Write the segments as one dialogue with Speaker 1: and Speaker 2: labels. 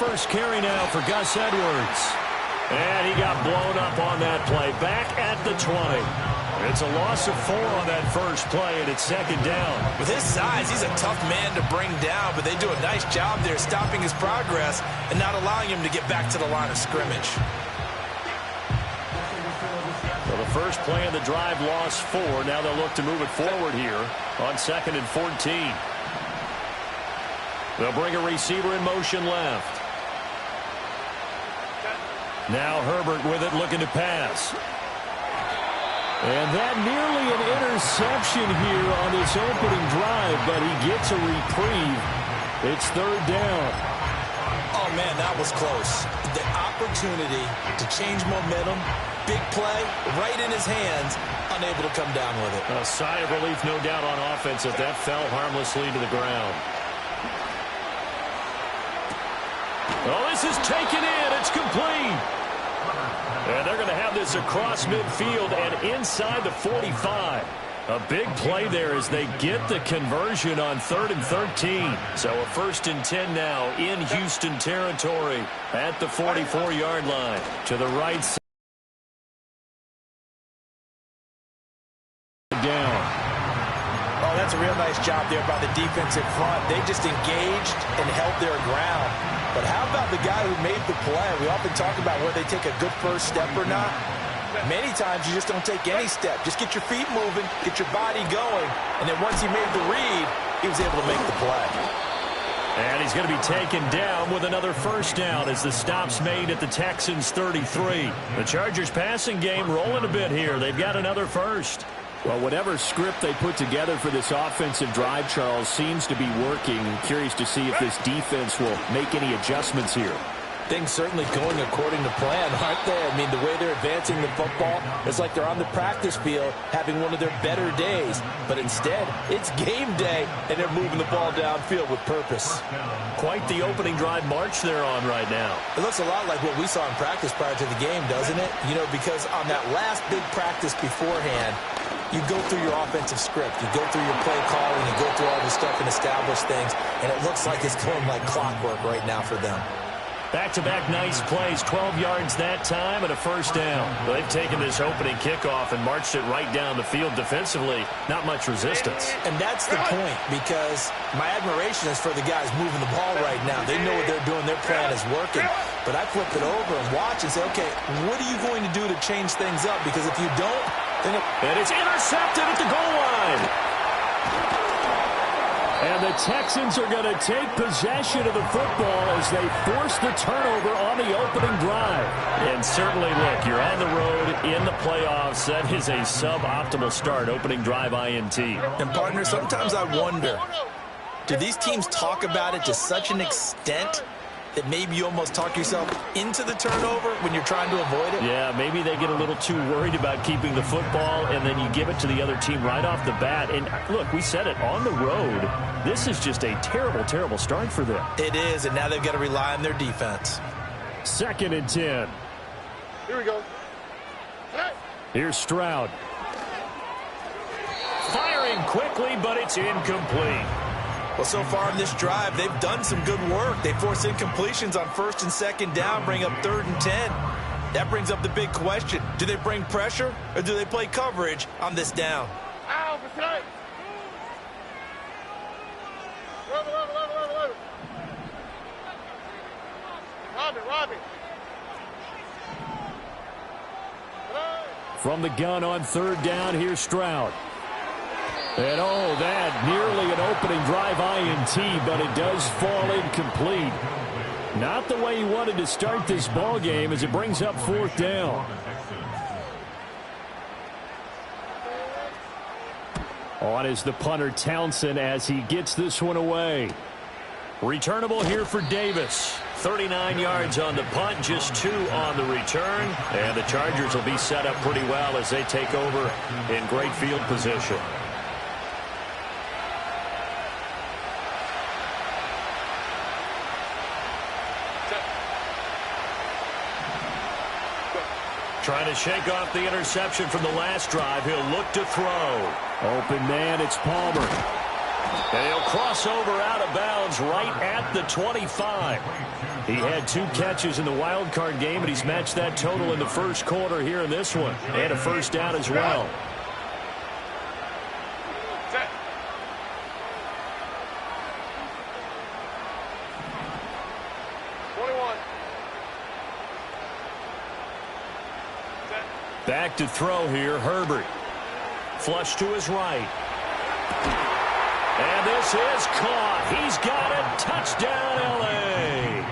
Speaker 1: first carry now for Gus Edwards. And he got blown up on that play. Back at the 20. It's a loss of 4 on that first play, and it's second down.
Speaker 2: With his size, he's a tough man to bring down, but they do a nice job there stopping his progress and not allowing him to get back to the line of scrimmage.
Speaker 1: So the first play of the drive lost 4. Now they'll look to move it forward here on 2nd and 14. They'll bring a receiver in motion left. Now Herbert with it, looking to pass. And that nearly an interception here on this opening drive, but he gets a reprieve. It's 3rd down.
Speaker 2: Oh, man, that was close. The opportunity to change momentum, big play, right in his hands, unable to come down with it.
Speaker 1: A sigh of relief, no doubt, on offense if that fell harmlessly to the ground. Oh, this is taken in. It's complete. And they're going to have this across midfield and inside the 45. A big play there as they get the conversion on 3rd and 13. So a 1st and 10 now in Houston territory at the 44-yard line. To the right side. Down.
Speaker 2: Oh, that's a real nice job there by the defensive front. They just engaged and held their ground. But how about the guy who made the play? We often talk about whether they take a good first step or not. Many times you just don't take any step. Just get your feet moving, get your body going, and then once he made the read, he was able to make the play.
Speaker 1: And he's going to be taken down with another first down as the stop's made at the Texans' 33. The Chargers passing game rolling a bit here. They've got another first.
Speaker 3: Well, whatever script they put together for this offensive drive, Charles, seems to be working. Curious to see if this defense will make any adjustments here.
Speaker 2: Things certainly going according to plan, aren't they? I mean, the way they're advancing the football, it's like they're on the practice field having one of their better days. But instead, it's game day, and they're moving the ball downfield with purpose.
Speaker 1: Quite the opening drive march they're on right now.
Speaker 2: It looks a lot like what we saw in practice prior to the game, doesn't it? You know, because on that last big practice beforehand, you go through your offensive script. You go through your play calling. You go through all the stuff and establish things. And it looks like it's going like clockwork right now for them.
Speaker 1: Back-to-back nice plays, 12 yards that time and a first down. They've taken this opening kickoff and marched it right down the field defensively. Not much resistance.
Speaker 2: And that's the point, because my admiration is for the guys moving the ball right now. They know what they're doing. Their plan is working. But I flip it over and watch and say, okay, what are you going to do to change things up? Because if you don't, then
Speaker 1: and it's intercepted at the goal line. And the Texans are going to take possession of the football as they force the turnover on the opening drive. And certainly, look, you're on the road in the playoffs. That is a suboptimal start, opening drive INT.
Speaker 2: And, partner, sometimes I wonder, do these teams talk about it to such an extent that maybe you almost talk yourself into the turnover when you're trying to avoid it?
Speaker 1: Yeah, maybe they get a little too worried about keeping the football, and then you give it to the other team right off the bat. And, look, we said it, on the road, this is just a terrible, terrible start for them.
Speaker 2: It is, and now they've got to rely on their defense.
Speaker 1: 2nd and 10.
Speaker 4: Here we go.
Speaker 1: Here's Stroud. Firing quickly, but it's incomplete.
Speaker 2: Well, so far in this drive, they've done some good work. They force incompletions on 1st and 2nd down, bring up 3rd and 10. That brings up the big question. Do they bring pressure, or do they play coverage on this down?
Speaker 1: From the gun on 3rd down, here's Stroud. And, oh, that nearly an opening drive INT, but it does fall incomplete. Not the way he wanted to start this ball game as it brings up 4th down. On is the punter Townsend as he gets this one away. Returnable here for Davis. 39 yards on the punt, just 2 on the return. And the Chargers will be set up pretty well as they take over in great field position. Trying to shake off the interception from the last drive. He'll look to throw. Open man, it's Palmer. And he'll cross over out of bounds right at the 25. He had 2 catches in the wild card game, and he's matched that total in the first quarter here in this one. And a first down as well.
Speaker 4: Set.
Speaker 1: Back to throw here, Herbert. Flush to his right. And this is caught. He's got it. Touchdown, L.A.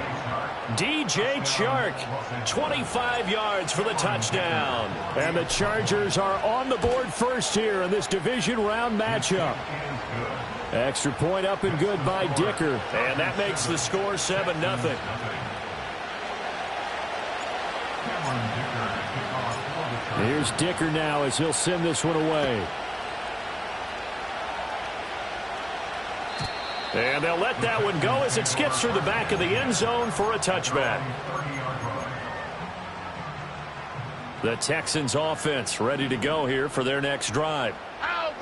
Speaker 1: DJ Chark, 25 yards for the touchdown.
Speaker 3: And the Chargers are on the board first here in this division round matchup. Extra point up and good by Dicker.
Speaker 1: And that makes the score 7-0.
Speaker 3: Here's Dicker now as he'll send this one away.
Speaker 1: And they'll let that one go as it skips through the back of the end zone for a touchback. The Texans offense ready to go here for their next drive.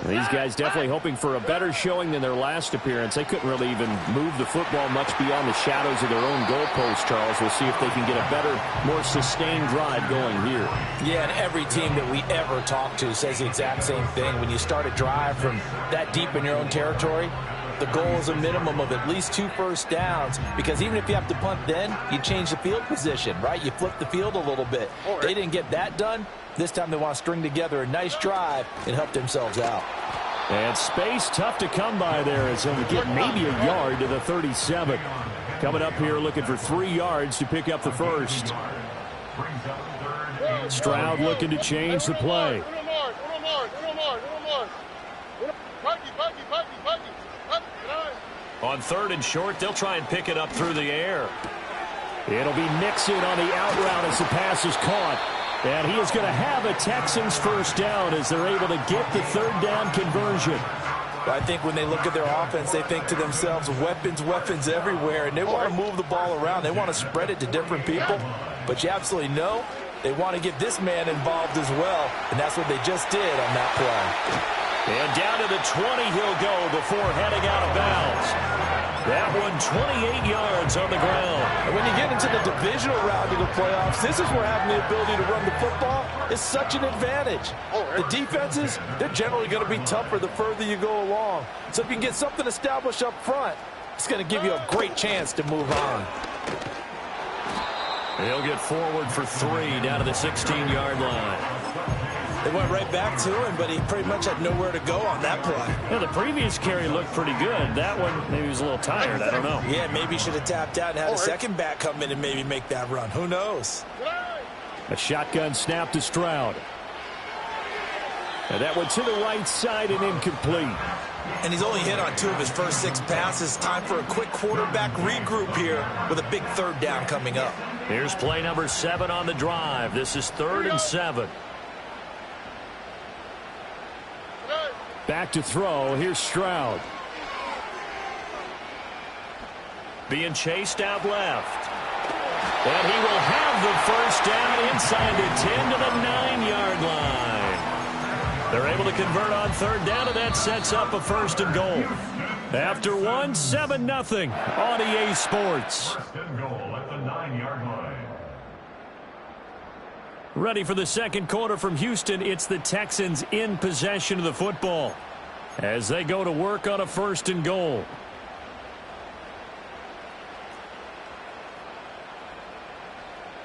Speaker 3: These guys definitely hoping for a better showing than their last appearance. They couldn't really even move the football much beyond the shadows of their own goalpost, Charles. We'll see if they can get a better, more sustained drive going here.
Speaker 2: Yeah, and every team that we ever talk to says the exact same thing. When you start a drive from that deep in your own territory, the goal is a minimum of at least 2 first downs, because even if you have to punt then, you change the field position, right? You flip the field a little bit. They didn't get that done. This time they want to string together a nice drive and help themselves out.
Speaker 3: And space tough to come by there as they'll get maybe a yard to the 37. Coming up here looking for 3 yards to pick up the first. Stroud looking to change the play.
Speaker 1: On 3rd and short, they'll try and pick it up through the air.
Speaker 3: It'll be Mixon on the out route as the pass is caught. And he is going to have a Texans first down as they're able to get the 3rd down conversion.
Speaker 2: Well, I think when they look at their offense, they think to themselves, weapons, weapons everywhere, and they want to move the ball around. They want to spread it to different people. But you absolutely know they want to get this man involved as well, and that's what they just did on that play.
Speaker 1: And down to the 20 he'll go before heading out of bounds. That one 28 yards on the ground.
Speaker 2: And when you get into the divisional round of the playoffs, this is where having the ability to run the football is such an advantage. The defenses, they're generally going to be tougher the further you go along. So if you can get something established up front, it's going to give you a great chance to move on.
Speaker 1: He'll get forward for 3 down to the 16-yard line.
Speaker 2: They went right back to him, but he pretty much had nowhere to go on that play.
Speaker 1: Yeah, the previous carry looked pretty good. That one, maybe he was a little tired. I don't know.
Speaker 2: Yeah, maybe he should have tapped out and had a second back come in and maybe make that run. Who knows?
Speaker 3: A shotgun snap to Stroud. And that one to the right side and incomplete.
Speaker 2: And he's only hit on 2 of his first 6 passes. Time for a quick quarterback regroup here with a big 3rd down coming up.
Speaker 1: Here's play number 7 on the drive. This is 3rd and 7.
Speaker 3: Back to throw. Here's Stroud.
Speaker 1: Being chased out left. And he will have the first down inside the 10 to the 9-yard line. They're able to convert on 3rd down, and that sets up a 1st and goal. After 1, 7-0 on EA Sports. Ready for the second quarter from Houston. It's the Texans in possession of the football as they go to work on a 1st and goal.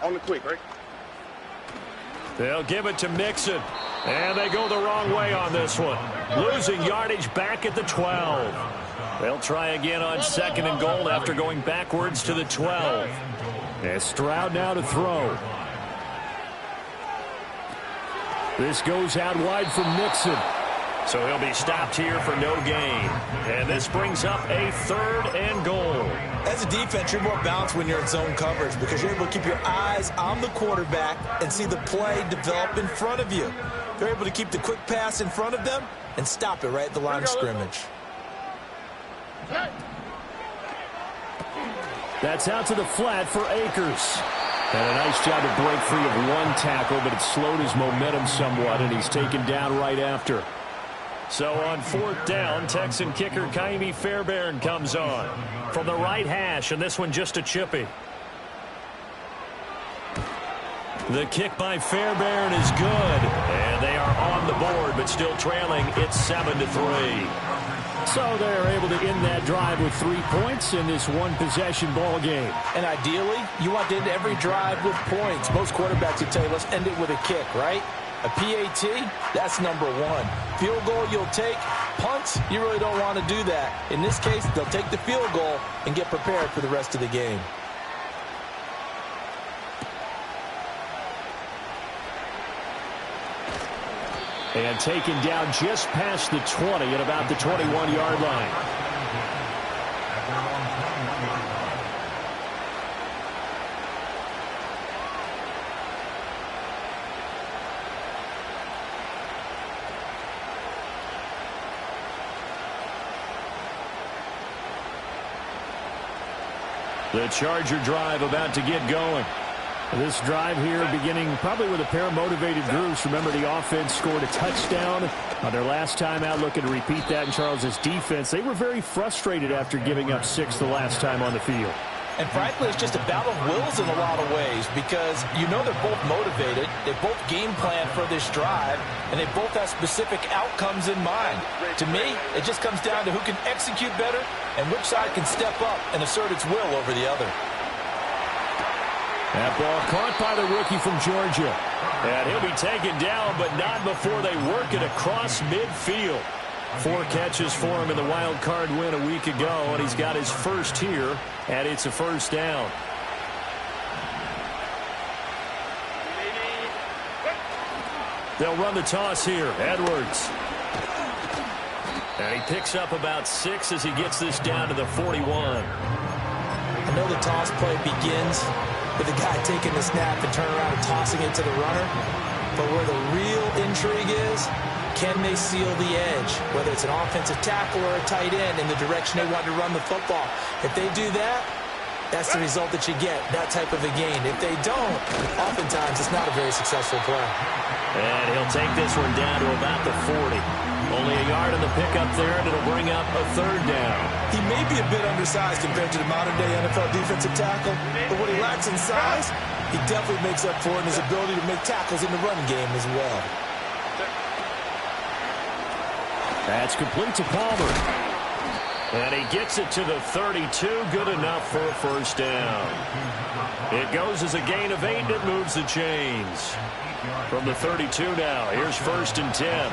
Speaker 4: On the quick, right?
Speaker 1: They'll give it to Mixon. And they go the wrong way on this one. Losing yardage back at the 12. They'll try again on 2nd and goal after going backwards to the 12.
Speaker 3: And Stroud now to throw. This goes out wide from Mixon.
Speaker 1: So he'll be stopped here for no gain. And this brings up a 3rd and goal.
Speaker 2: As a defense, you're more balanced when you're in zone coverage because you're able to keep your eyes on the quarterback and see the play develop in front of you. They're able to keep the quick pass in front of them and stop it right at the line of scrimmage.
Speaker 3: That's out to the flat for Akers. And a nice job to break free of 1 tackle, but it slowed his momentum somewhat, and he's taken down right after.
Speaker 1: So on 4th down, Texan kicker Ncaa24 comes on from the right hash, and this one just a chippy. The kick by Fairbairn is good, and they are on the board, but still trailing. It's 7-3.
Speaker 3: So they're able to end that drive with 3 points in this one-possession ball game.
Speaker 2: And ideally, you want to end every drive with points. Most quarterbacks would tell you, let's end it with a kick, right? A PAT, that's number 1. Field goal you'll take. Punts, you really don't want to do that. In this case, they'll take the field goal and get prepared for the rest of the game.
Speaker 3: And taken down just past the 20 at about the 21-yard line.
Speaker 1: The Charger drive about to get going.
Speaker 3: This drive here beginning probably with a pair of motivated groups. Remember, the offense scored a touchdown on their last time out, looking to repeat that in Charles's defense. They were very frustrated after giving up 6 the last time on the field.
Speaker 2: And frankly, it's just a battle of wills in a lot of ways because you know they're both motivated. They both game plan for this drive, and they both have specific outcomes in mind. To me, it just comes down to who can execute better and which side can step up and assert its will over the other.
Speaker 3: That ball caught by the rookie from Georgia.
Speaker 1: And he'll be taken down, but not before they work it across midfield. 4 catches for him in the wild card win a week ago, and he's got his first here, and it's a first down. They'll run the toss here. Edwards. And he picks up about 6 as he gets this down to the 41.
Speaker 2: I know the toss play begins with the guy taking the snap and turning around and tossing it to the runner. But where the real intrigue is, can they seal the edge? Whether it's an offensive tackle or a tight end in the direction they want to run the football. If they do that, that's the result that you get, that type of a gain. If they don't, oftentimes it's not a very successful play.
Speaker 1: And he'll take this one down to about the 40. Only a yard on the pickup there, and it'll bring up a 3rd down.
Speaker 2: He may be a bit undersized compared to the modern-day NFL defensive tackle, but what he lacks in size, he definitely makes up for it in his ability to make tackles in the run game as well.
Speaker 3: That's complete to Palmer.
Speaker 1: And he gets it to the 32. Good enough for a first down. It goes as a gain of 8, and it moves the chains. From the 32 now, here's 1st and 10.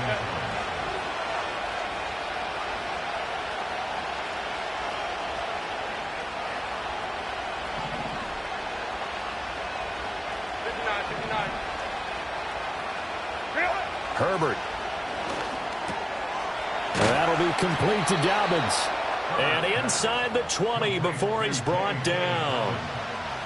Speaker 1: Herbert.
Speaker 3: That'll be complete to Dobbins.
Speaker 1: And inside the 20 before he's brought down.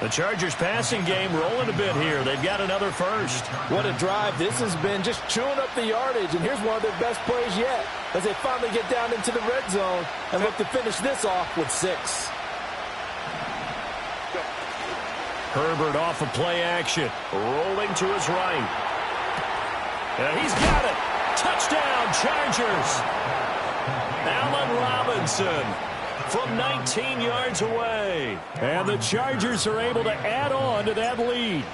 Speaker 1: The Chargers passing game rolling a bit here. They've got another first.
Speaker 2: What a drive this has been, just chewing up the yardage. And here's one of their best plays yet as they finally get down into the red zone and look to finish this off with 6.
Speaker 1: Herbert off of play action. Rolling to his right. And he's got it. Touchdown, Chargers. Allen Robinson from 19 yards away.
Speaker 3: And the Chargers are able to add on to that lead.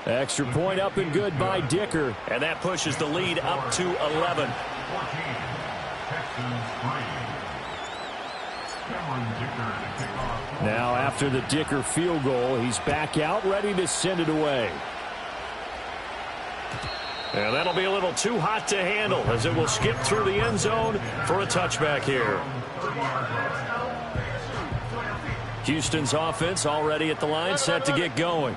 Speaker 3: Extra point up and good by Dicker.
Speaker 1: And that pushes the lead up to 11.
Speaker 3: Now after the Dicker field goal, he's back out ready to send it away.
Speaker 1: And that'll be a little too hot to handle as it will skip through the end zone for a touchback here. Houston's offense already at the line, set to get going.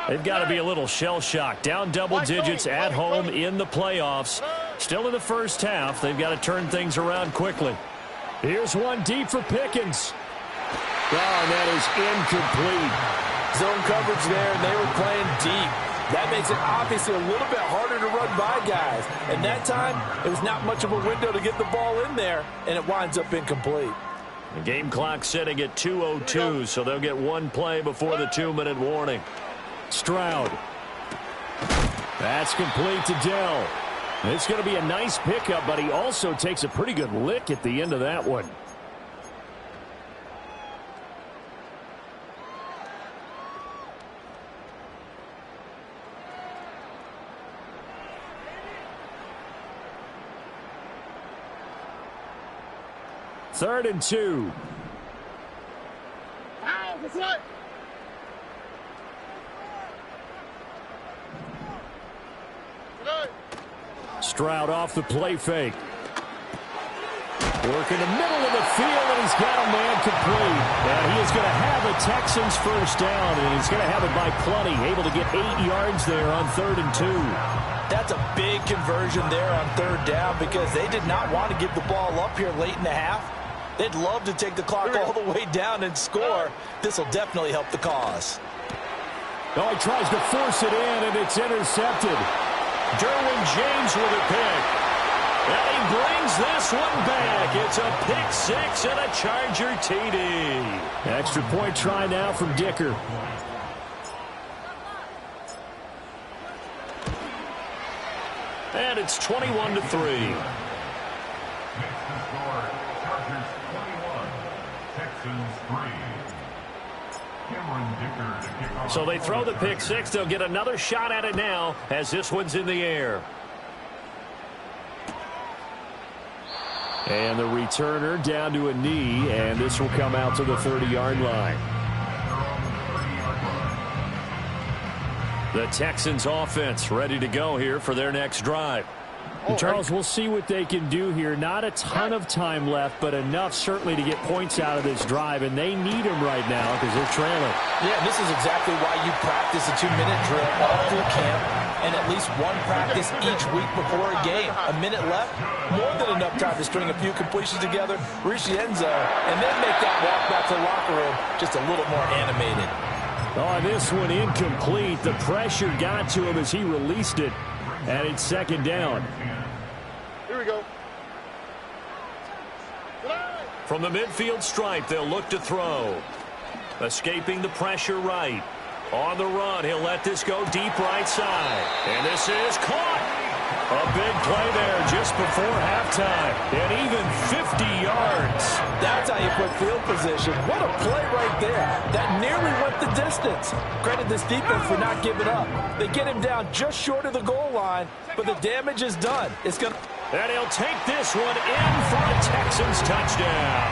Speaker 1: They've got to be a little shell-shocked. Down double digits at home in the playoffs. Still in the first half. They've got to turn things around quickly.
Speaker 3: Here's one deep for Pickens. Oh, and that is incomplete.
Speaker 2: Zone coverage there, and they were playing deep. That makes it obviously a little bit harder to run by guys. And that time, it was not much of a window to get the ball in there, and it winds up incomplete.
Speaker 1: The game clock setting at 2:02, so they'll get one play before the 2-minute warning.
Speaker 3: Stroud. That's complete to Dell. It's going to be a nice pickup, but he also takes a pretty good lick at the end of that one. Third and 2. Stroud off the play fake. Work in the middle of the field, and he's got a man complete. And he is going to have the Texans first down, and he's going to have it by plenty. Able to get 8 yards there on 3rd and 2.
Speaker 2: That's a big conversion there on 3rd down because they did not want to give the ball up here late in the half. They'd love to take the clock all the way down and score. This will definitely help the cause.
Speaker 3: Oh, he tries to force it in, and it's intercepted.
Speaker 1: Derwin James with a pick. And he brings this one back. It's a pick 6 and a Charger TD.
Speaker 3: Extra point try now from Dicker.
Speaker 1: And it's 21-3. So they throw the pick 6. They'll get another shot at it now as this one's in the air.
Speaker 3: And the returner down to a knee, and this will come out to the 30-yard line.
Speaker 1: The Texans offense ready to go here for their next drive.
Speaker 3: And Charles, we'll see what they can do here. Not a ton of time left, but enough certainly to get points out of this drive, and they need them right now because they're trailing.
Speaker 2: Yeah, this is exactly why you practice a 2-minute drill all through camp and at least one practice each week before a game. A minute left, more than enough time to string a few completions together, reach the end zone, and then make that walk back to the locker room just a little more animated.
Speaker 3: Oh, this one incomplete. The pressure got to him as he released it, and it's 2nd down.
Speaker 4: Here we go.
Speaker 1: From the midfield stripe, they'll look to throw. Escaping the pressure right. On the run, he'll let this go deep right side. And this is caught. A big play there just before halftime. And even 50 yards.
Speaker 2: That's how you put field position. What a play right there. That nearly went the distance. Credit this defense for not giving up. They get him down just short of the goal line, but the damage is done. It's going to...
Speaker 1: And he'll take this one in for a Texans touchdown.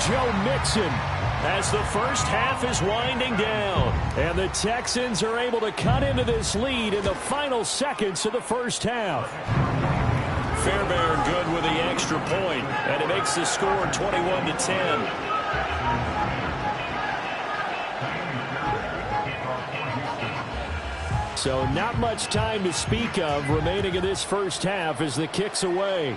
Speaker 3: Joe Mixon.
Speaker 1: As the first half is winding down.
Speaker 3: And the Texans are able to cut into this lead in the final seconds of the first half.
Speaker 1: Fairbairn good with the extra point, and it makes the score 21-10.
Speaker 3: So not much time to speak of remaining in this first half as the kick's away.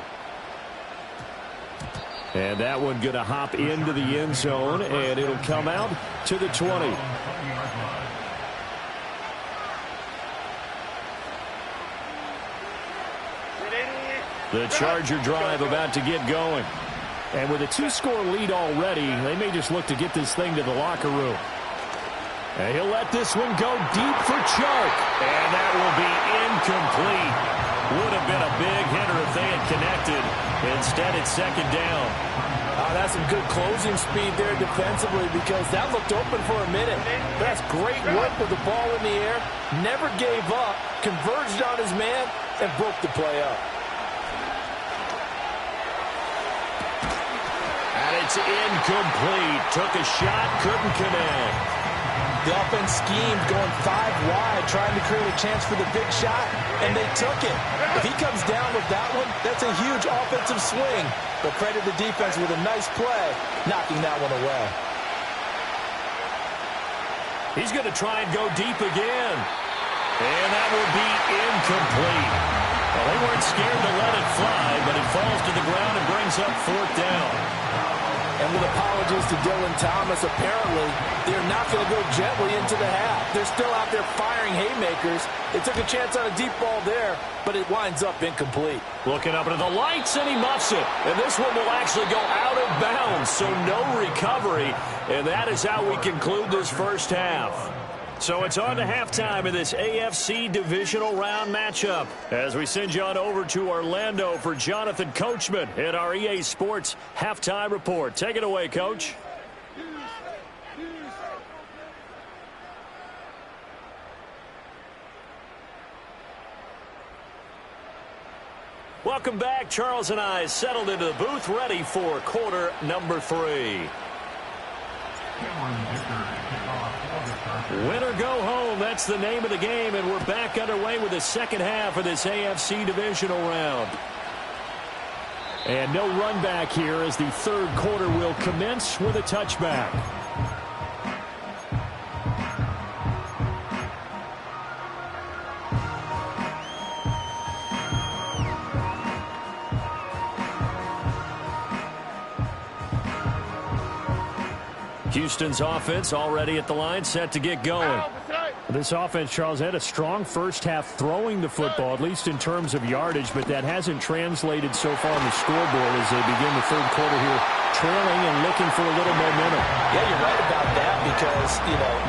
Speaker 3: And that one going to hop into the end zone, and it'll come out to the 20.
Speaker 1: The Charger drive about to get going.
Speaker 3: And with a 2-score lead already, they may just look to get this thing to the locker room. And he'll let this one go deep for Chark.
Speaker 1: And that will be incomplete. Would have been a big hitter if they had connected. Instead, it's 2nd down.
Speaker 2: That's some good closing speed there defensively because that looked open for a minute. That's great work with the ball in the air. Never gave up, converged on his man, and broke the play up.
Speaker 1: And it's incomplete. Took a shot, couldn't connect.
Speaker 2: The offense schemed, going 5 wide, trying to create a chance for the big shot, and they took it. If he comes down with that one, that's a huge offensive swing. But credit the defense with a nice play, knocking that one away.
Speaker 1: He's going to try and go deep again. And that will be incomplete. Well, they weren't scared to let it fly, but it falls to the ground and brings up 4th down.
Speaker 2: And with apologies to Dylan Thomas, apparently they're not going to go gently into the half. They're still out there firing haymakers. They took a chance on a deep ball there, but it winds up incomplete.
Speaker 1: Looking up into the lights, and he muffs it. And this one will actually go out of bounds, so no recovery. And that is how we conclude this first half. So it's on to halftime in this AFC divisional round matchup as we send you on over to Orlando for Jonathan Coachman in our EA Sports halftime report. Take it away, Coach. Welcome back. Charles and I settled into the booth, ready for quarter number 3. Win or go home, that's the name of the game, and we're back underway with the second half of this AFC divisional round. And no run back here as the third quarter will commence with a touchback. Houston's offense already at the line, set to get going.
Speaker 3: This offense, Charles, had a strong first half throwing the football, at least in terms of yardage, but that hasn't translated so far on the scoreboard as they begin the third quarter here, trailing and looking for a little momentum.
Speaker 2: Yeah, you're right about that because,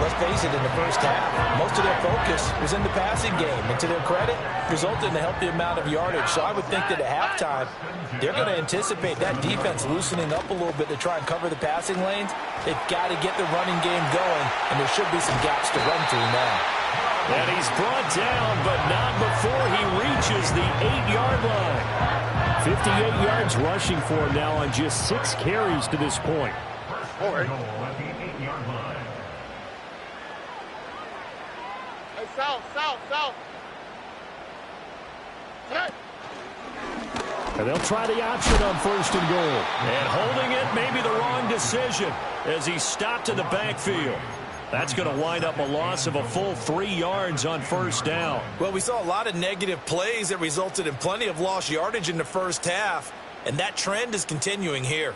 Speaker 2: let's face it, in the first half, most of their focus was in the passing game. And to their credit, resulted in a healthy amount of yardage. So I would think that at halftime, they're going to anticipate that defense loosening up a little bit to try and cover the passing lanes. They've got to get the running game going, and there should be some gaps to run through now.
Speaker 1: And he's brought down, but not before he reaches the 8-yard line.
Speaker 3: 58 yards rushing for him now on just 6 carries to this point.
Speaker 4: Hey, south. Hey.
Speaker 3: And they'll try the option on 1st and goal.
Speaker 1: And holding it may be the wrong decision as he stopped in the backfield. That's going to wind up a loss of a full 3 yards on 1st down.
Speaker 2: Well, we saw a lot of negative plays that resulted in plenty of lost yardage in the first half, and that trend is continuing here.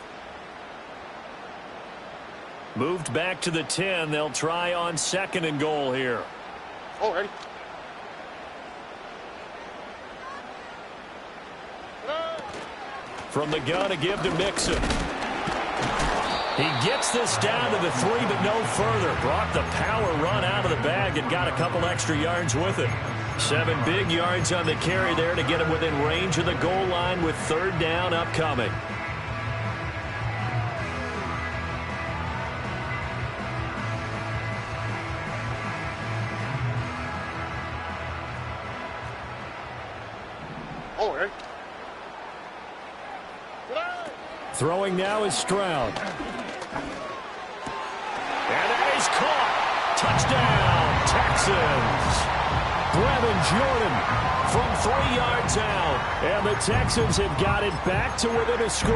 Speaker 1: Moved back to the 10. They'll try on 2nd and goal here.
Speaker 4: Already.
Speaker 1: From the gun, a give to Mixon. He gets this down to the 3, but no further. Brought the power run out of the bag and got a couple extra yards with it. 7 big yards on the carry there to get him within range of the goal line with 3rd down upcoming.
Speaker 4: Already.
Speaker 3: Throwing now is Stroud.
Speaker 1: And that is caught. Touchdown, Texans.
Speaker 3: Brevin Jordan
Speaker 1: From 3 yards out.
Speaker 3: And the Texans have got it back to within a score.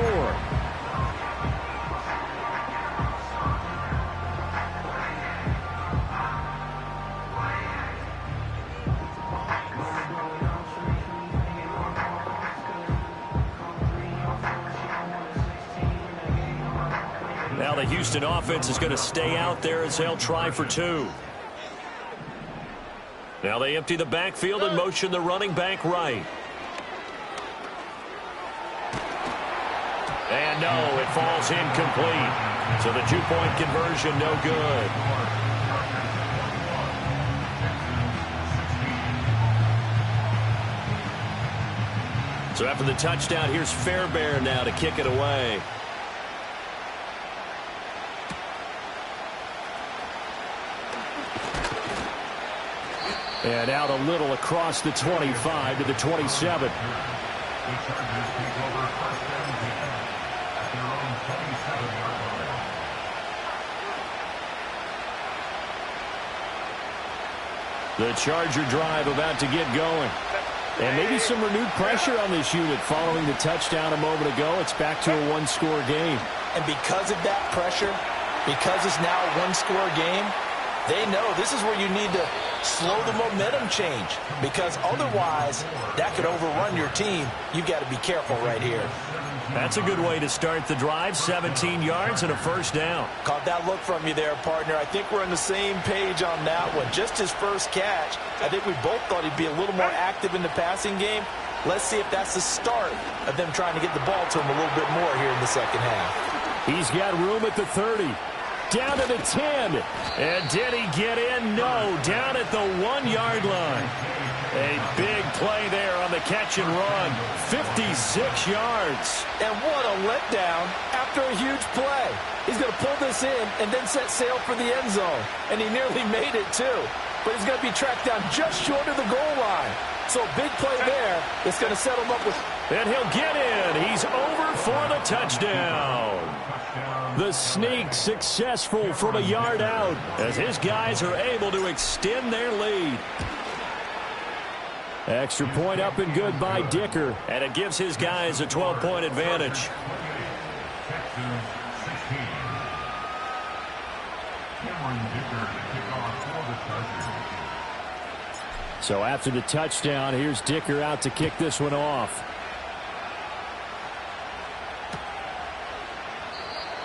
Speaker 1: Now the Houston offense is going to stay out there as they'll try for 2. Now they empty the backfield and motion the running back right. And no, it falls incomplete. So the 2-point conversion no good. So after the touchdown, here's Fairbairn now to kick it away.
Speaker 3: And out a little across the 25 to the 27.
Speaker 1: The Charger drive about to get going.
Speaker 3: And maybe some renewed pressure on this unit following the touchdown a moment ago. It's back to a 1-score game.
Speaker 2: And because of that pressure, because it's now a 1-score game, they know this is where you need to slow the momentum change, because otherwise that could overrun your team. You've got to be careful right here.
Speaker 1: That's a good way to start the drive. 17 yards and a 1st down.
Speaker 2: Caught that look from you there, partner. I think we're on the same page on that one. Just his first catch. I think we both thought he'd be a little more active in the passing game. Let's see if that's the start of them trying to get the ball to him a little bit more here in the second half.
Speaker 3: He's got room at the 30. Down to the 10.
Speaker 1: And did he get in? No. Down at the 1-yard line. A big play there on the catch and run. 56 yards.
Speaker 2: And what a letdown after a huge play. He's going to pull this in and then set sail for the end zone. And he nearly made it, too. But he's going to be tracked down just short of the goal line. So a big play there that's going to set him up with...
Speaker 1: And he'll get in. He's over for the touchdown.
Speaker 3: The sneak successful from a yard out
Speaker 1: as his guys are able to extend their lead.
Speaker 3: Extra point up and good by Dicker.
Speaker 1: And it gives his guys a 12-point advantage.
Speaker 3: So after the touchdown, here's Dicker out to kick this one off.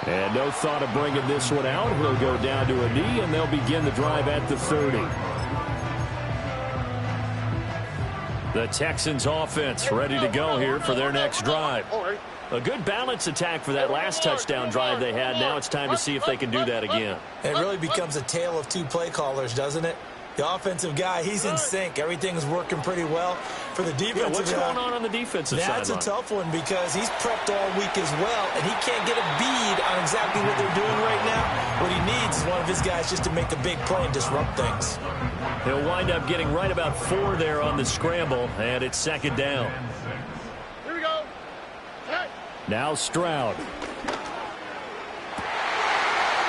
Speaker 3: And no thought of bringing this one out. He'll go down to a knee, and they'll begin the drive at the 30.
Speaker 1: The Texans offense ready to go here for their next drive. A good balance attack for that last touchdown drive they had. Now it's time to see if they can do that again.
Speaker 2: It really becomes a tale of two play callers, doesn't it? The offensive guy, he's in sync. Everything's working pretty well. For the defensive
Speaker 1: what's going on the defensive side?
Speaker 2: That's a tough one because he's prepped all week as well, and he can't get a bead on exactly what they're doing right now. What he needs is one of his guys just to make a big play and disrupt things.
Speaker 1: He'll wind up getting right about 4 there on the scramble, and it's second down.
Speaker 4: Here we go. Hey.
Speaker 3: Now Stroud.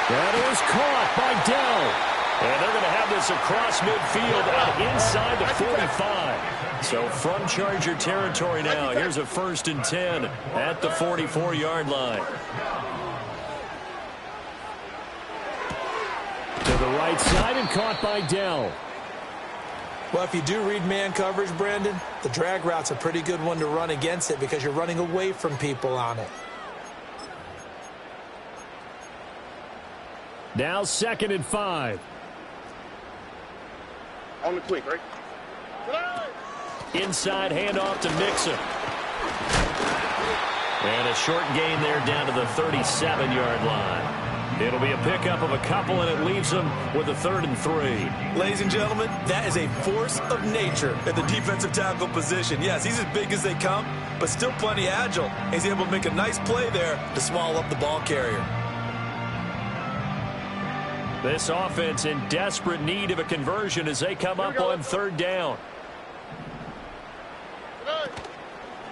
Speaker 3: That is caught by Dell.
Speaker 1: And they're going to have this across midfield and inside the 45. So from Charger territory now, here's a 1st and 10 at the 44-yard line.
Speaker 3: To the right side and caught by Dell.
Speaker 2: Well, if you do read man coverage, Brandon, the drag route's a pretty good one to run against it because you're running away from people on it.
Speaker 3: Now 2nd and 5.
Speaker 4: On the quick, right?
Speaker 1: Inside handoff to Mixon. And a short gain there down to the 37-yard line. It'll be a pickup of a couple, and it leaves them with a 3rd and 3.
Speaker 2: Ladies and gentlemen, that is a force of nature at the defensive tackle position. Yes, he's as big as they come, but still plenty agile. He's able to make a nice play there to swallow up the ball carrier.
Speaker 1: This offense in desperate need of a conversion as they come up on 3rd down.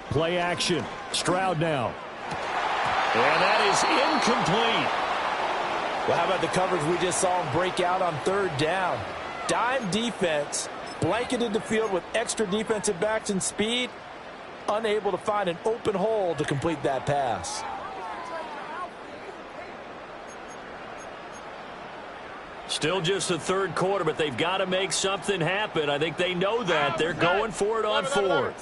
Speaker 3: Play action. Stroud now.
Speaker 1: And that is incomplete.
Speaker 2: Well, how about the coverage we just saw him break out on 3rd down? Dime defense, blanketed the field with extra defensive backs and speed, unable to find an open hole to complete that pass.
Speaker 1: Still just the 3rd quarter, but they've got to make something happen. I think they know that. They're going for it on 4th.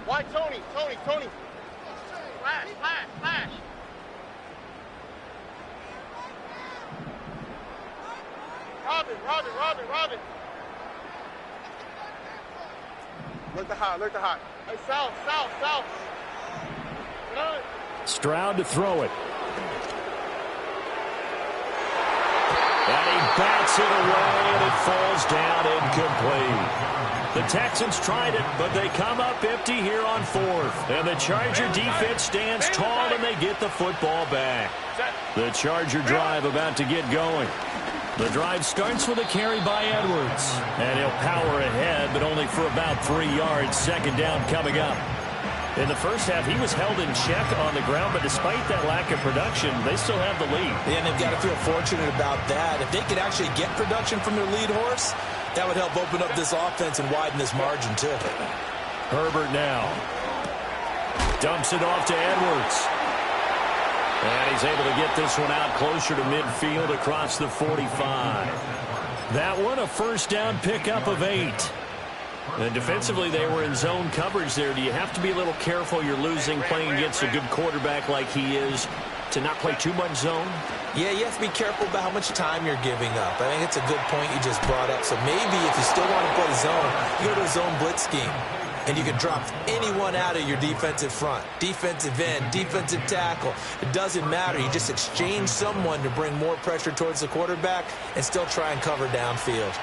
Speaker 4: Why, Tony? Flash. Robin. Look the high. Hey, south.
Speaker 3: Stroud to throw it.
Speaker 1: And he bats it away, and it falls down incomplete. The Texans tried it, but they come up empty here on 4th. And the Charger defense stands tall, and they get the football back. The Charger drive about to get going. The drive starts with a carry by Edwards. And he'll power ahead, but only for about 3 yards. 2nd down coming up. In the first half, he was held in check on the ground, but despite that lack of production, they still have the lead.
Speaker 2: Yeah, and they've got to feel fortunate about that. If they could actually get production from their lead horse, that would help open up this offense and widen this margin, too.
Speaker 1: Herbert now. Dumps it off to Edwards. And he's able to get this one out closer to midfield across the 45. That one, a 1st down pickup of 8. And defensively, they were in zone coverage there. Do you have to be a little careful? You're losing playing against a good quarterback like he is to not play too much zone?
Speaker 2: Yeah, you have to be careful about how much time you're giving up. I think it's a good point you just brought up. So maybe if you still want to play zone, you go to a zone blitz scheme. and you can drop anyone out of your defensive front. Defensive end, defensive tackle. It doesn't matter. You just exchange someone to bring more pressure towards the quarterback and still try and cover downfield.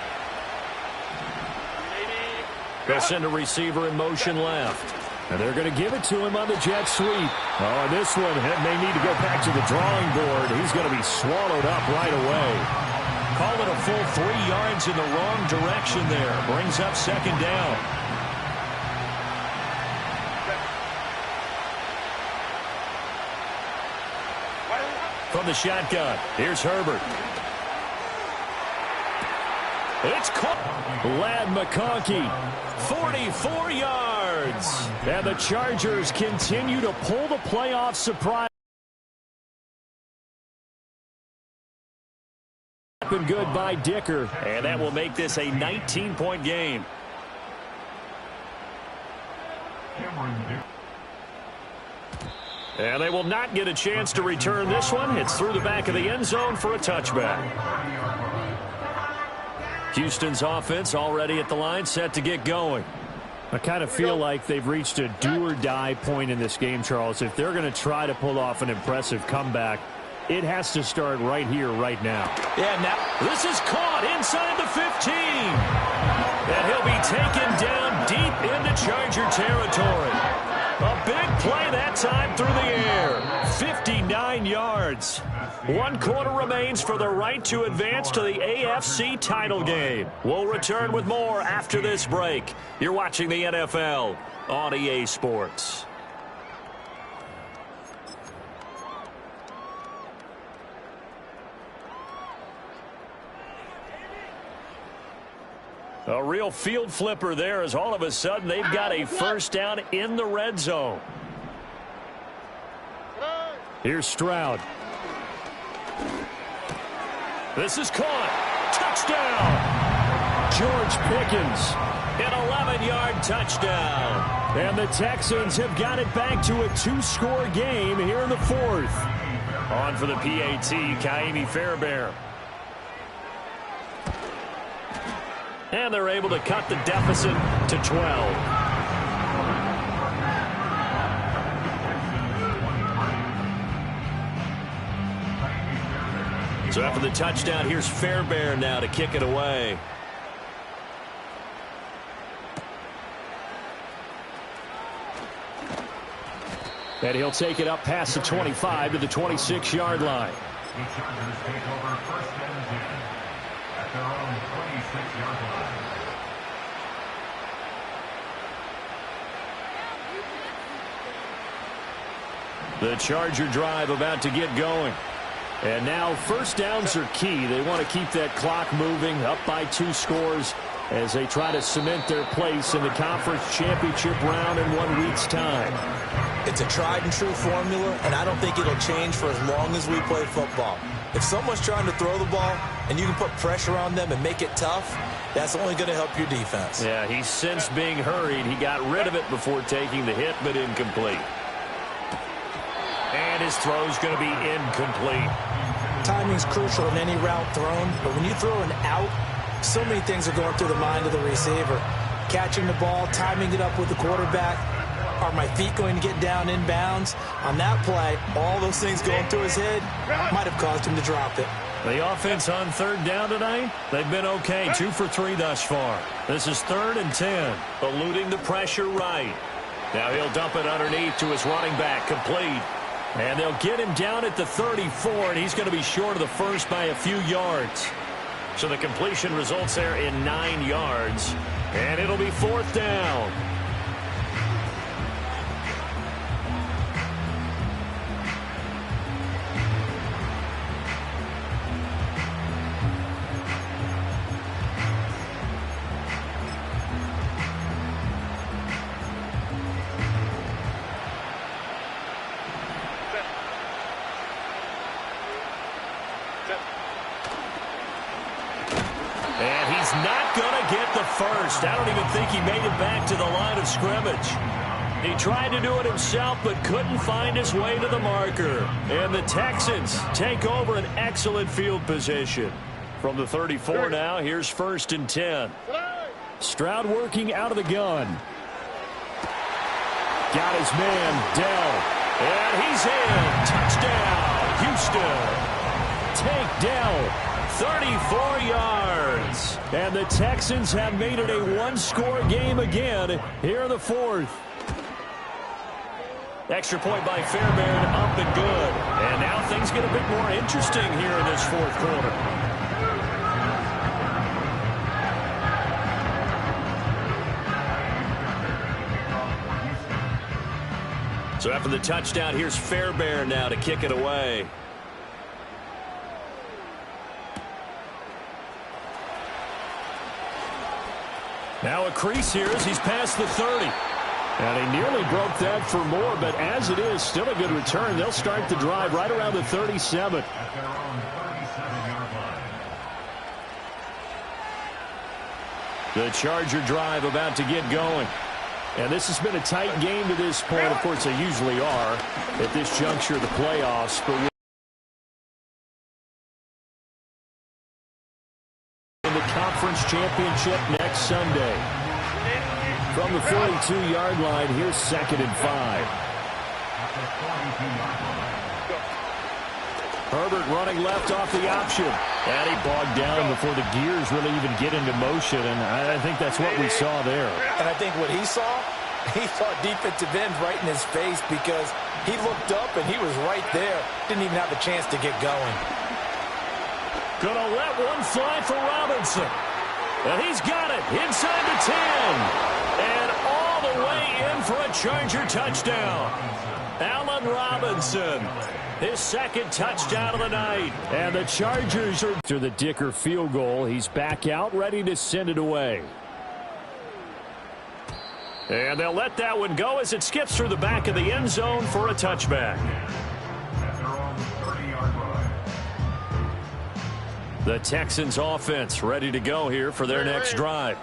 Speaker 3: They'll send a receiver in motion left. And they're going to give it to him on the jet sweep. Oh, and this one may need to go back to the drawing board. He's going to be swallowed up right away.
Speaker 1: Call it a full 3 yards in the wrong direction there. Brings up second down. From the shotgun, here's Herbert. It's caught. Lad McConkey, 44 yards. And the Chargers continue to pull the playoff surprise. Been good by Dicker. And that will make this a 19-point game. And they will not get a chance to return this one. It's through the back of the end zone for a touchback. Houston's offense already at the line, set to get going.
Speaker 3: I kind of feel like they've reached a do-or-die point in this game, Charles. If they're going to try to pull off an impressive comeback, it has to start right here, right now.
Speaker 1: Yeah, now this is caught inside the 15. And he'll be taken down deep into Charger territory. A big play that time through the air. 59 yards. 1 quarter remains for the right to advance to the AFC title game. We'll return with more after this break. You're watching the NFL on EA Sports. A real field flipper there as all of a sudden they've got a first down in the red zone.
Speaker 3: Here's Stroud.
Speaker 1: This is caught. Touchdown.
Speaker 3: George Pickens.
Speaker 1: An 11-yard touchdown.
Speaker 3: And the Texans have got it back to a 2-score game here in the 4th.
Speaker 1: On for the PAT, Ncaa24. And they're able to cut the deficit to 12. So after the touchdown, here's Fairbairn now to kick it away.
Speaker 3: And he'll take it up past the 25 to the 26-yard line.
Speaker 5: The Chargers take over 1st and 10 at their own 26-yard line.
Speaker 1: The Charger drive about to get going.
Speaker 3: And now first downs are key. They want to keep that clock moving, up by 2 scores as they try to cement their place in the conference championship round in 1 week's time.
Speaker 2: It's a tried and true formula, and I don't think it'll change for as long as we play football. If someone's trying to throw the ball and you can put pressure on them and make it tough, that's only going to help your defense.
Speaker 1: Yeah, he's since being hurried. He got rid of it before taking the hit, but incomplete. And his throw's going to be incomplete.
Speaker 2: Timing's crucial in any route thrown, but when you throw an out, so many things are going through the mind of the receiver. Catching the ball, timing it up with the quarterback. Are my feet going to get down in bounds? On that play, all those things going through his head might have caused him to drop it.
Speaker 1: The offense on 3rd down tonight, they've been okay. 2 for 3 thus far. This is 3rd and 10. Eluding the pressure right. Now he'll dump it underneath to his running back. Complete. And they'll get him down at the 34, and he's going to be short of the first by a few yards. So the completion results there in 9 yards. And it'll be 4th down. And he's not going to get the first. I don't even think he made it back to the line of scrimmage. He tried to do it himself, but couldn't find his way to the marker. And the Texans take over an excellent field position. From the 34 now, here's 1st and 10.
Speaker 3: Stroud working out of the gun. Got his man, Dell. And he's in. Touchdown, Houston. Tank Dell, 34 yards. And the Texans have made it a one-score game again here in the fourth. Extra point by Fairbairn, up and good. And now things get a bit more interesting here in this fourth quarter. So after the touchdown, here's Fairbairn now to kick it away. Now a crease here as he's past the 30. And he nearly broke that for more, but as it is, still a good return. They'll start the drive right around the 37.
Speaker 5: At their own 37-yard line.
Speaker 3: The Charger drive about to get going. And this has been a tight game to this point. Of course, they usually are at this juncture of the playoffs. But in the conference championship next Sunday. From the 42-yard line, here's 2nd and 5. Herbert running left off the option. And he bogged down before the gears really even get into motion. And I think that's what we saw there.
Speaker 2: And I think what he saw defensive end right in his face because he looked up and he was right there. Didn't even have a chance to get going.
Speaker 1: Gonna let one fly for Robinson. And he's got it inside the 10. And all the way in for a Charger touchdown. Allen Robinson, his second touchdown of the night.
Speaker 3: And the Chargers are to the Dicker field goal. He's back out, ready to send it away.
Speaker 1: And they'll let that one go as it skips through the back of the end zone for a touchback.
Speaker 5: At their own 30-yard line.
Speaker 1: The Texans offense ready to go here for their next drive.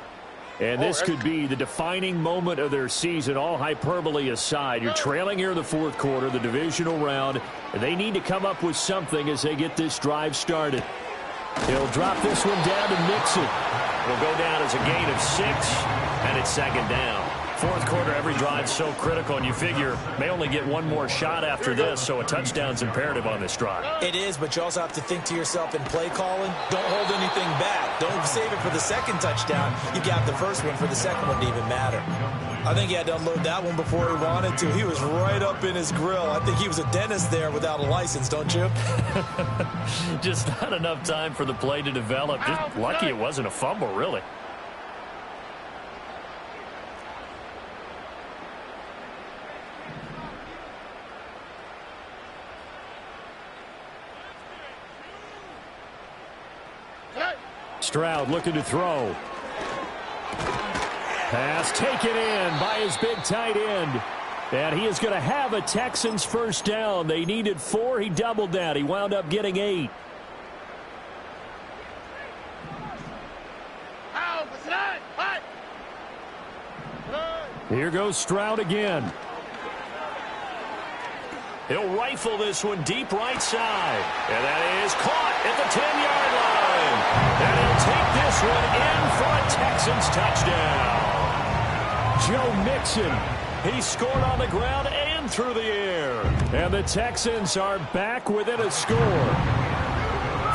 Speaker 3: And this could be the defining moment of their season, all hyperbole aside. You're trailing here in the fourth quarter, the divisional round. And they need to come up with something as they get this drive started. He'll drop this one down to Mixon.
Speaker 1: Will go down as a gain of 6, and it's 2nd down. Fourth quarter, every drive's so critical, and you figure may only get one more shot after this, so a touchdown's imperative on this drive.
Speaker 2: It is, but you also have to think to yourself in play calling, don't hold anything back. Don't save it for the second touchdown. You got the first one for the second one to even matter. I think he had to unload that one before he wanted to. He was right up in his grill. I think he was a dentist there without a license, don't you?
Speaker 1: Just not enough time for the play to develop. Just lucky it wasn't a fumble, really.
Speaker 3: Stroud looking to throw. Pass taken in by his big tight end. And he is going to have a Texans first down. They needed 4. He doubled that. He wound up getting 8. Here goes Stroud again.
Speaker 1: He'll rifle this one deep right side. And that is caught at the 10-yard line. And he'll take this one in for a Texans touchdown.
Speaker 3: Joe Mixon.
Speaker 1: He scored on the ground and through the air.
Speaker 3: And the Texans are back within a score.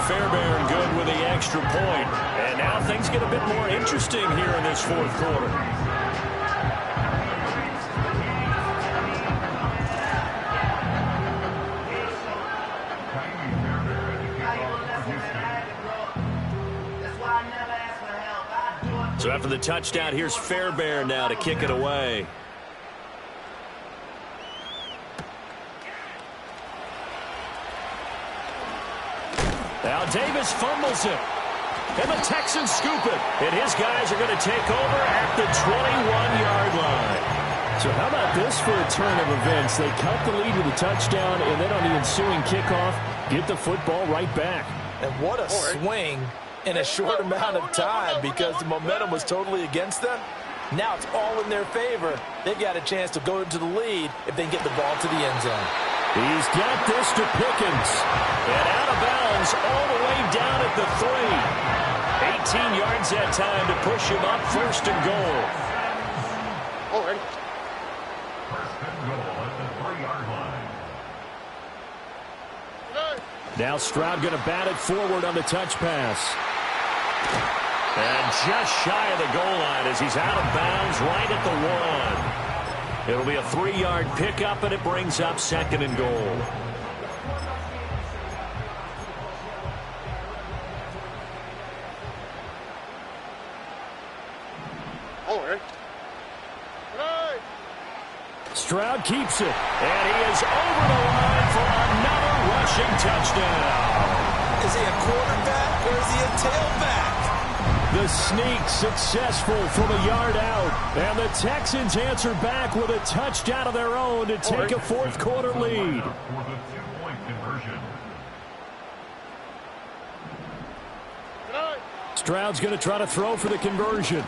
Speaker 1: Fairbairn good with the extra point. And now things get a bit more interesting here in this fourth quarter. So after the touchdown, here's Fairbairn now to kick it away. Now Davis fumbles it. And the Texans scoop it. And his guys are going to take over at the 21-yard line.
Speaker 3: So how about this for a turn of events? They cut the lead with a touchdown, and then on the ensuing kickoff, get the football right back.
Speaker 2: And what a swing in a short amount of time because the momentum was totally against them. Now it's all in their favor. They've got a chance to go into the lead if they can get the ball to the end zone.
Speaker 3: He's got this to Pickens.
Speaker 1: And out of bounds all the way down at the 3. 18 yards that time to push him up 1st and goal.
Speaker 5: First
Speaker 3: Now Stroud going to bat it forward on the touch pass.
Speaker 1: And just shy of the goal line as he's out of bounds right at the 1. It'll be a 3-yard pickup, and it brings up 2nd and goal.
Speaker 3: Stroud keeps it.
Speaker 1: And he is over the line for another rushing touchdown.
Speaker 2: Is he a quarterback or is he a tailback?
Speaker 3: The sneak successful from a yard out. And the Texans answer back with a touchdown of their own to take a 4th quarter lead.
Speaker 5: For the 2-point conversion.
Speaker 3: Stroud's going to try to throw for the conversion.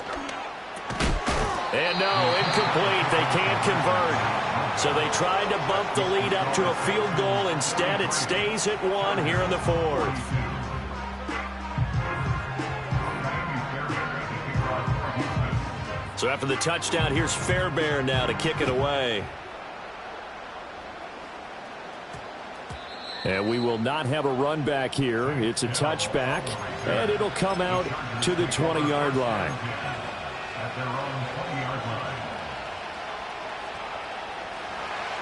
Speaker 1: And no, incomplete. They can't convert. So they tried to bump the lead up to a field goal. Instead, it stays at 1 here in the 4th. So after the touchdown, here's Fairbairn now to kick it away.
Speaker 3: And we will not have a run back here. It's a touchback, and it'll come out to the 20-yard line.
Speaker 5: At their own 20-yard line.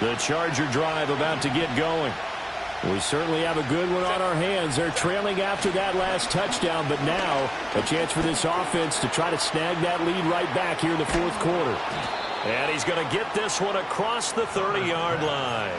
Speaker 3: The Charger drive about to get going. We certainly have a good one on our hands. They're trailing after that last touchdown, but now a chance for this offense to try to snag that lead right back here in the 4th quarter.
Speaker 1: And he's going to get this one across the 30-yard line.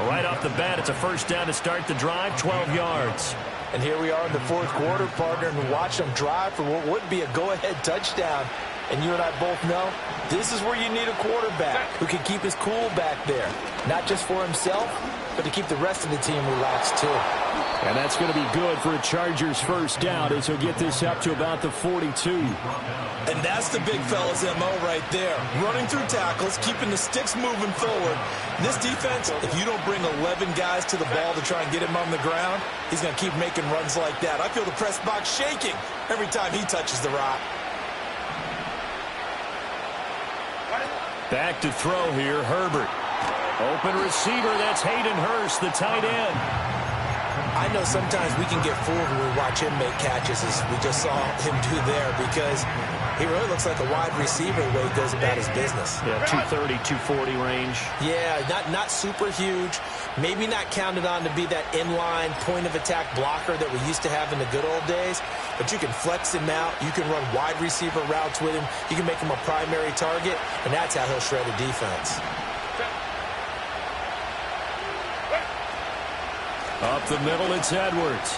Speaker 1: Right off the bat, it's a 1st down to start the drive, 12 yards.
Speaker 2: And here we are in the 4th quarter, partner, and watch them drive for what would be a go-ahead touchdown. And you and I both know this is where you need a quarterback who can keep his cool back there. Not just for himself, but to keep the rest of the team relaxed too.
Speaker 3: And that's going to be good for a Chargers 1st down as he'll get this up to about the 42.
Speaker 2: And that's the big fella's MO right there. Running through tackles, keeping the sticks moving forward. This defense, if you don't bring 11 guys to the ball to try and get him on the ground, he's going to keep making runs like that. I feel the press box shaking every time he touches the rock.
Speaker 1: Back to throw here, Herbert. Open receiver, that's Hayden Hurst, the tight end.
Speaker 2: I know sometimes we can get fooled when we watch him make catches, as we just saw him do there, because he really looks like a wide receiver the way he goes about his business.
Speaker 3: Yeah, 230, 240 range.
Speaker 2: Yeah, not super huge. Maybe not counted on to be that inline point-of-attack blocker that we used to have in the good old days, but you can flex him out. You can run wide receiver routes with him. You can make him a primary target, and that's how he'll shred a defense.
Speaker 1: Up the middle, it's Edwards.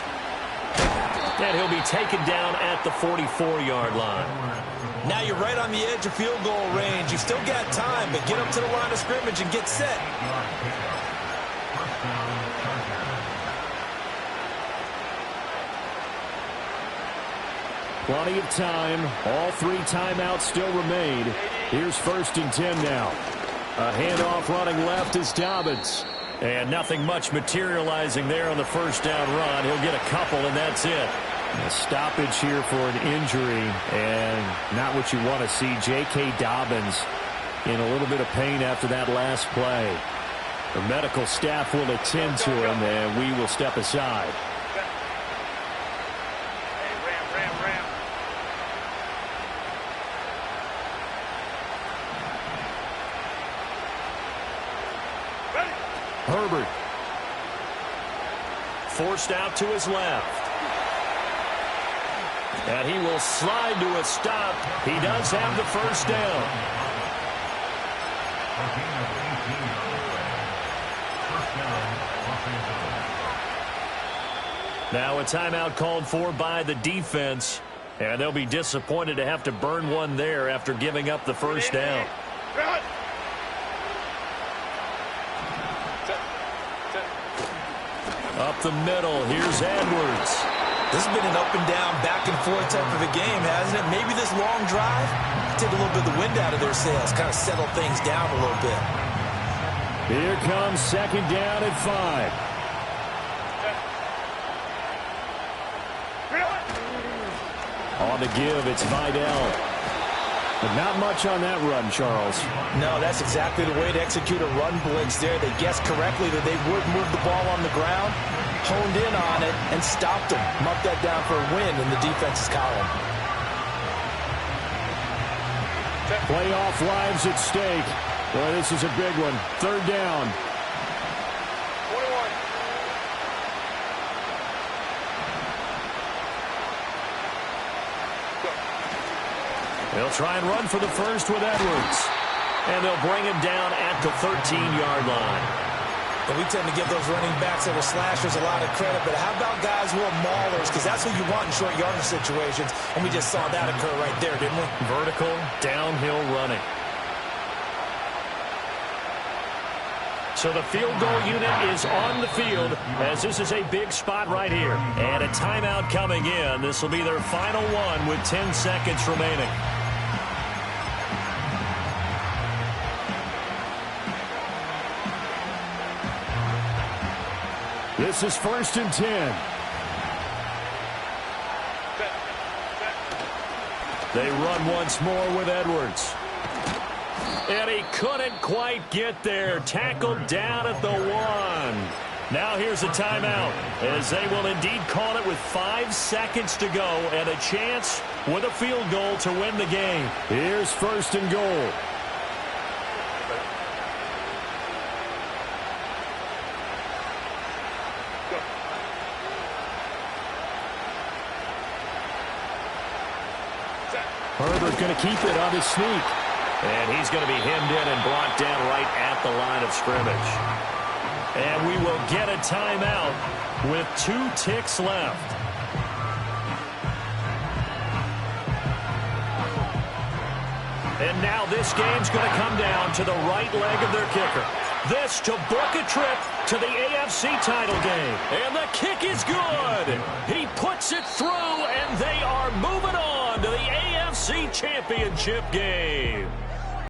Speaker 1: And he'll be taken down at the 44-yard line.
Speaker 2: Now you're right on the edge of field goal range. You've still got time, but get up to the line of scrimmage and get set.
Speaker 3: Plenty of time. All 3 timeouts still remain. Here's 1st and 10 now. A handoff running left is Dobbins.
Speaker 1: And nothing much materializing there on the 1st down run. He'll get a couple, and that's it.
Speaker 3: A stoppage here for an injury, and not what you want to see. J.K. Dobbins in a little bit of pain after that last play. The medical staff will attend to him, and we will step aside. Herbert.
Speaker 1: Forced out to his left. And he will slide to a stop. He does have the 1st down. Now a timeout called for by the defense. And they'll be disappointed to have to burn one there after giving up the 1st down. Up the middle, here's Edwards.
Speaker 2: This has been an up-and-down, back-and-forth type of a game, hasn't it? Maybe this long drive, take a little bit of the wind out of their sails, kind of settle things down a little bit.
Speaker 3: Here comes 2nd down at 5. On the give, it's Vidal. But not much on that run, Charles.
Speaker 2: No, that's exactly the way to execute a run blitz there. They guessed correctly that they would move the ball on the ground. honed in on it and stopped him. Marked that down for a win in the defense's column.
Speaker 3: Playoff lives at stake. Boy, this is a big one. Third down.
Speaker 4: 21.
Speaker 1: They'll try and run for the first with Edwards. And they'll bring him down at the 13-yard line.
Speaker 2: And we tend to give those running backs that are slashers a lot of credit, but how about guys who are maulers? Because that's who you want in short yardage situations, and we just saw that occur right there, didn't we?
Speaker 1: Vertical, downhill running. So the field goal unit is on the field as this is a big spot right here. And a timeout coming in. This will be their final one with 10 seconds remaining.
Speaker 3: This is 1st and 10.
Speaker 1: They run once more with Edwards. And he couldn't quite get there. Tackled down at the 1. Now here's a timeout as they will indeed call it with 5 seconds to go and a chance with a field goal to win the game.
Speaker 3: Here's 1st and goal.
Speaker 1: Herbert going to keep it on his sneak. And he's going to be hemmed in and brought down right at the line of scrimmage. And we will get a timeout with 2 ticks left. And now this game's going to come down to the right leg of their kicker. This to book a trip to the AFC title game. And the kick is good. He puts it through, and they are moving on to the AFC Championship game.